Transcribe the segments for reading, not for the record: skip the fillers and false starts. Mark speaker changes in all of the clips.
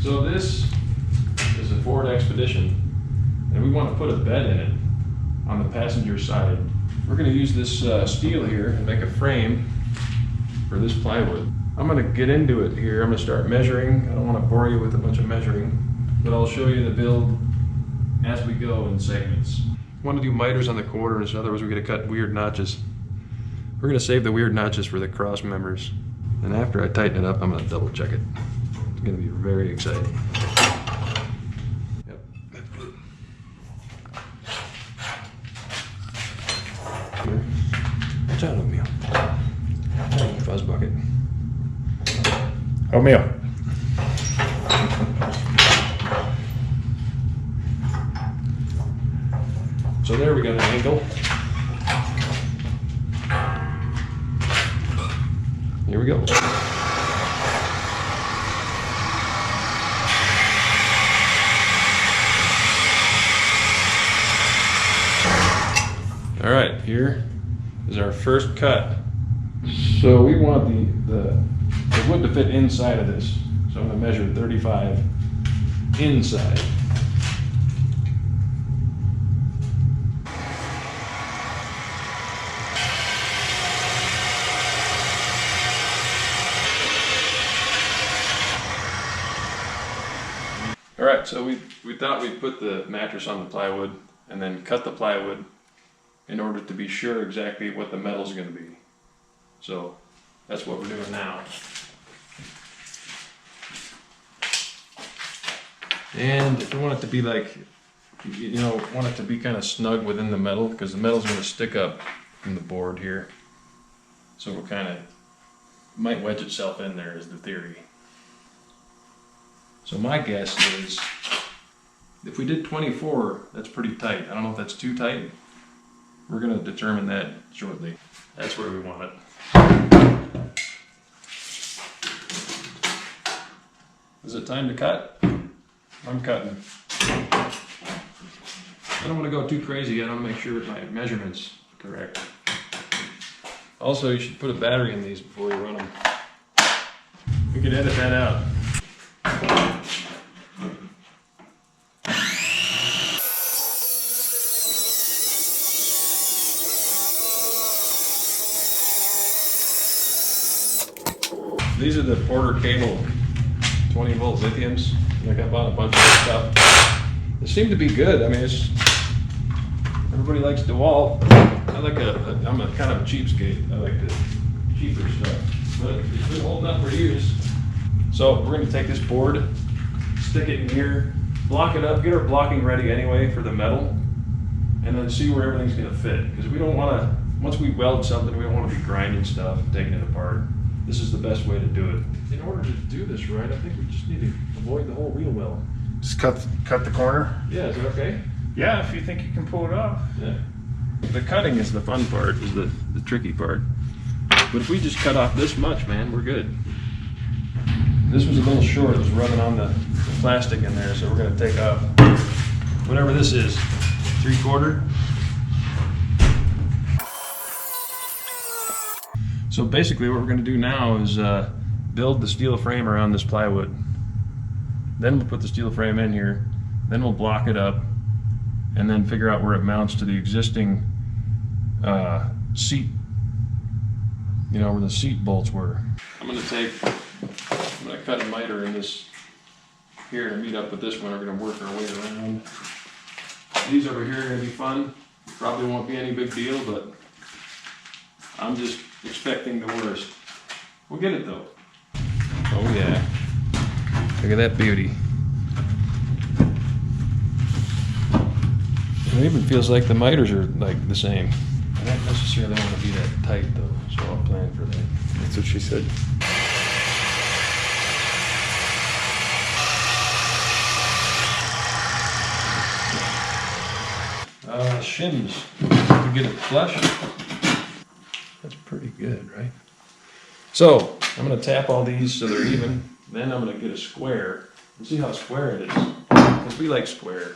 Speaker 1: So this is a Ford Expedition, and we want to put a bed in it on the passenger side. We're going to use this steel here and make a frame for this plywood. I'm going to get into it here. I'm going to start measuring. I don't want to bore you with a bunch of measuring, but I'll show you the build as we go in segments. I want to do miters on the quarters, in other words, we're going to cut weird notches. We're going to save the weird notches for the cross members. And after I tighten it up, I'm going to double check it. It's going to be very exciting. Yep. Here. Watch out, oatmeal. Tiny fuzz bucket. Oatmeal. So there we got an angle. Here we go. All right, here is our first cut. So we want the wood to fit inside of this. So I'm going to measure 35 inside. All right, so we thought we'd put the mattress on the plywood and then cut the plywood in order to be sure exactly what the metal's going to be. So that's what we're doing now. And if you want it to be like, you know, want it to be kind of snug within the metal, because the metal's going to stick up from the board here. So we'll kind of, might wedge itself in there is the theory. So my guess is, if we did 24, that's pretty tight. I don't know if that's too tight. We're going to determine that shortly. That's where we want it. Is it time to cut? I'm cutting. I don't want to go too crazy. I want to make sure my measurement's correct. Also, you should put a battery in these before you run them. We could edit that out. These are the Porter cable 20 volt lithiums. Like I bought a bunch of this stuff. They seem to be good. I mean, it's, everybody likes DeWalt. I'm a kind of a cheapskate. I like the cheaper stuff, but it's been holding up for years. So we're going to take this board, stick it in here, block it up, get our blocking ready anyway for the metal, and then see where everything's going to fit. Because we don't want to, once we weld something, we don't want to be grinding stuff, taking it apart. This is the best way to do it. In order to do this right, I think we just need to avoid the whole wheel well.
Speaker 2: Just cut the corner?
Speaker 1: Yeah, is it okay?
Speaker 2: Yeah, if you think you can pull it off.
Speaker 1: Yeah. The cutting is the fun part, is the tricky part. But if we just cut off this much, man, we're good. This was a little short, it was running on the plastic in there, so we're gonna take off whatever this is, 3/4. So basically what we're going to do now is build the steel frame around this plywood. Then we'll put the steel frame in here, then we'll block it up, and then figure out where it mounts to the existing seat, you know, where the seat bolts were. I'm going to cut a miter in this here and meet up with this one. We're going to work our way around. These over here are going to be fun. Probably won't be any big deal, but I'm just expecting the worst. We'll get it though. Oh yeah. Look at that beauty. It even feels like the miters are like the same. I don't necessarily want to be that tight though, so I'll plan for that.
Speaker 2: That's what she said.
Speaker 1: Shims to get it flush. That's pretty good, right? So I'm going to tap all these so they're even. Then I'm going to get a square and see how square it is. Because we like square.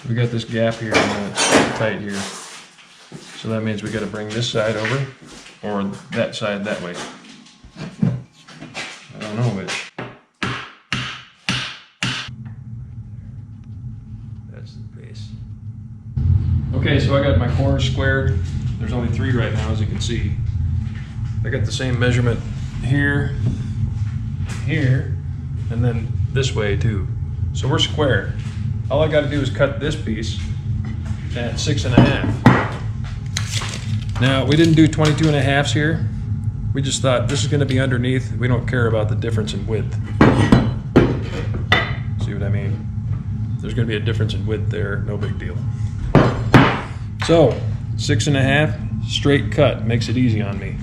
Speaker 1: we got this gap here and it's tight here. So that means we got to bring this side over or that side that way. I don't know which. That's the base. Okay, so I got my corners squared. There's only 3 right now, as you can see. I got the same measurement here, here, and then this way too. So we're square. All I got to do is cut this piece at 6.5. Now, we didn't do 22.5s here. We just thought this is going to be underneath. We don't care about the difference in width. See what I mean? There's going to be a difference in width there, no big deal. So, 6.5, straight cut, makes it easy on me.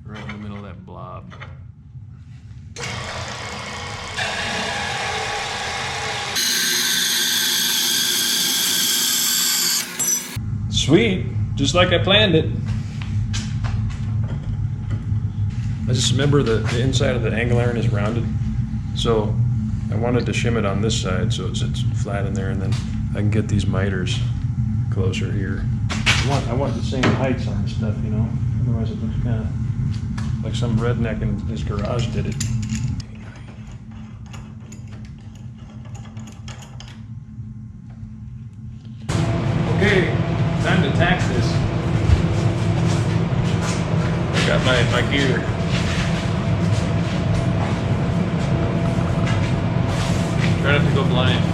Speaker 1: Right in the middle of that blob. Sweet, just like I planned it. I just remember the inside of the angle iron is rounded, so I wanted to shim it on this side so it sits flat in there, and then I can get these miters closer here. I want the same heights on this stuff, you know, otherwise it looks kind of like some redneck in his garage did it. Okay, time to tax this. I got my gear. Try not to go blind.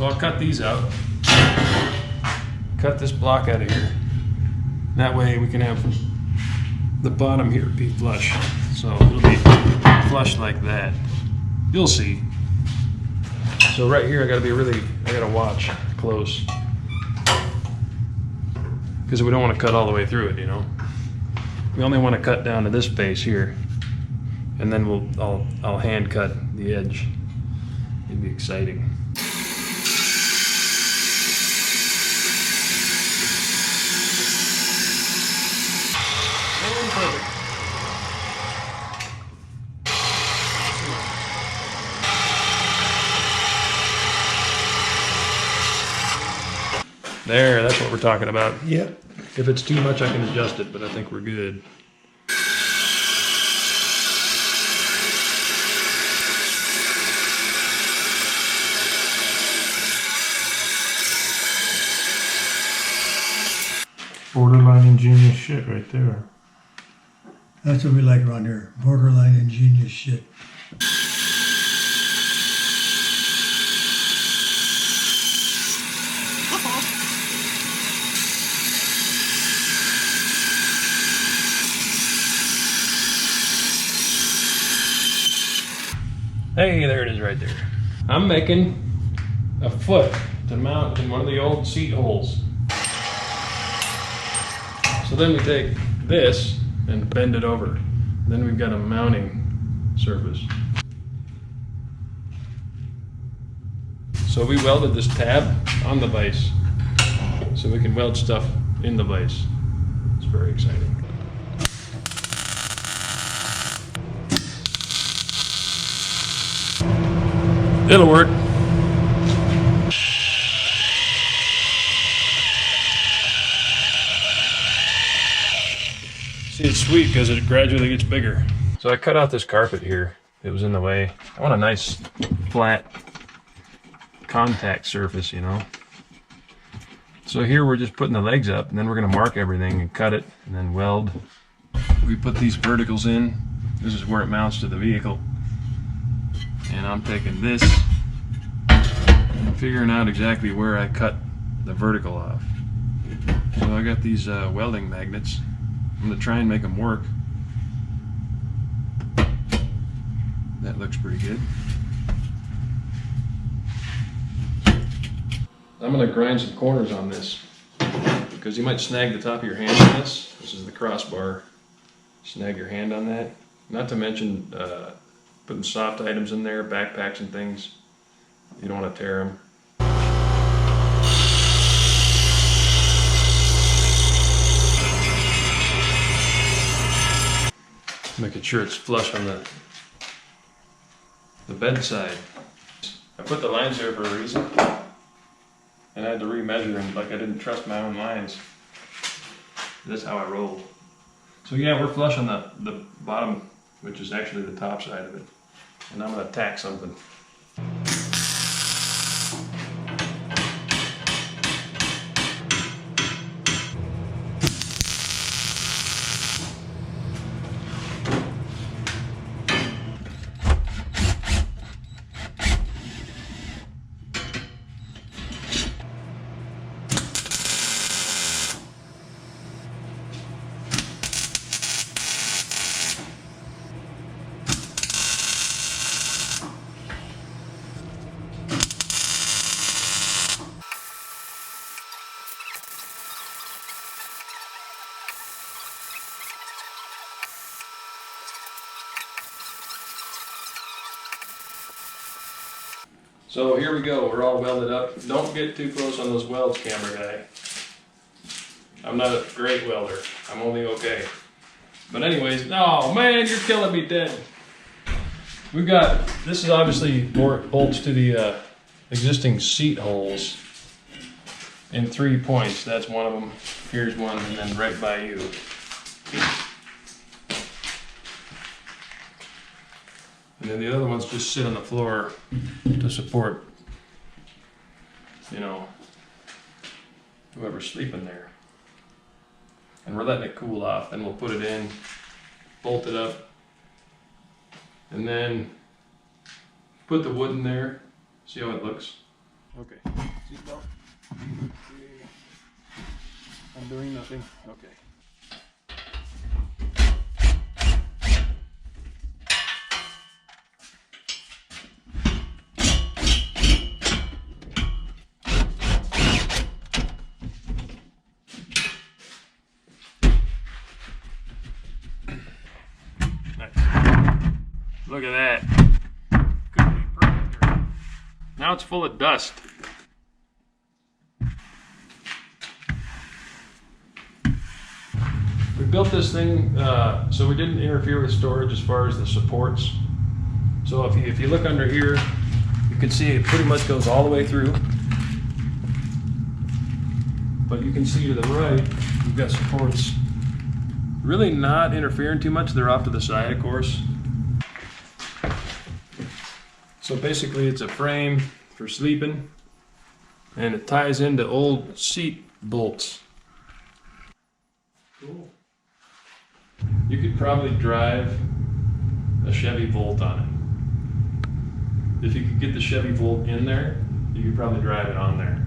Speaker 1: So I'll cut these out. Cut this block out of here. That way we can have the bottom here be flush. So it'll be flush like that. You'll see. So right here I gotta watch close. Because we don't want to cut all the way through it, you know. We only want to cut down to this space here. And then I'll hand cut the edge. It'd be exciting. And perfect. There, that's what we're talking about.
Speaker 2: Yep.
Speaker 1: If it's too much, I can adjust it, but I think we're good.
Speaker 2: Borderline ingenious shit right there.
Speaker 3: That's what we like around here. Borderline ingenious shit.
Speaker 1: Hey, there it is right there. I'm making a foot to mount in one of the old seat holes. So then we take this and bend it over. Then we've got a mounting surface. So we welded this tab on the vise so we can weld stuff in the vise. It's very exciting. It'll work. See, it's sweet because it gradually gets bigger. So I cut out this carpet here. It was in the way. I want a nice flat contact surface, you know. So here we're just putting the legs up, and then we're going to mark everything and cut it and then weld. We put these verticals in. This is where it mounts to the vehicle. And I'm taking this and figuring out exactly where I cut the vertical off. So I got these welding magnets. I'm going to try and make them work. That looks pretty good. I'm going to grind some corners on this because you might snag the top of your hand on this. This is the crossbar. Snag your hand on that. Not to mention putting soft items in there, backpacks and things. You don't want to tear them. Making sure it's flush on the bedside. I put the lines there for a reason. And I had to remeasure them, like I didn't trust my own lines. That's how I rolled. So yeah, we're flush on the bottom, which is actually the top side of it. And I'm going to tack something. So here we go, we're all welded up. Don't get too close on those welds, camera guy. I'm not a great welder, I'm only okay. But anyways, oh man, you're killing me, Ted. We've got, this is obviously bolts to the existing seat holes in 3 points. That's one of them, here's one, and then right by you. And then the other ones just sit on the floor to support, you know, whoever's sleeping there. And we're letting it cool off. Then we'll put it in, bolt it up, and then put the wood in there. See how it looks? Okay. Seatbelt. Okay. I'm doing nothing. Okay. Look at that. Couldn't be perfect. Now it's full of dust. We built this thing so we didn't interfere with storage as far as the supports. So if you look under here, you can see it pretty much goes all the way through. But you can see to the right, we've got supports. Really not interfering too much. They're off to the side, of course. So basically it's a frame for sleeping, and it ties into old seat bolts. Cool. You could probably drive a Chevy Volt on it. If you could get the Chevy Volt in there, you could probably drive it on there.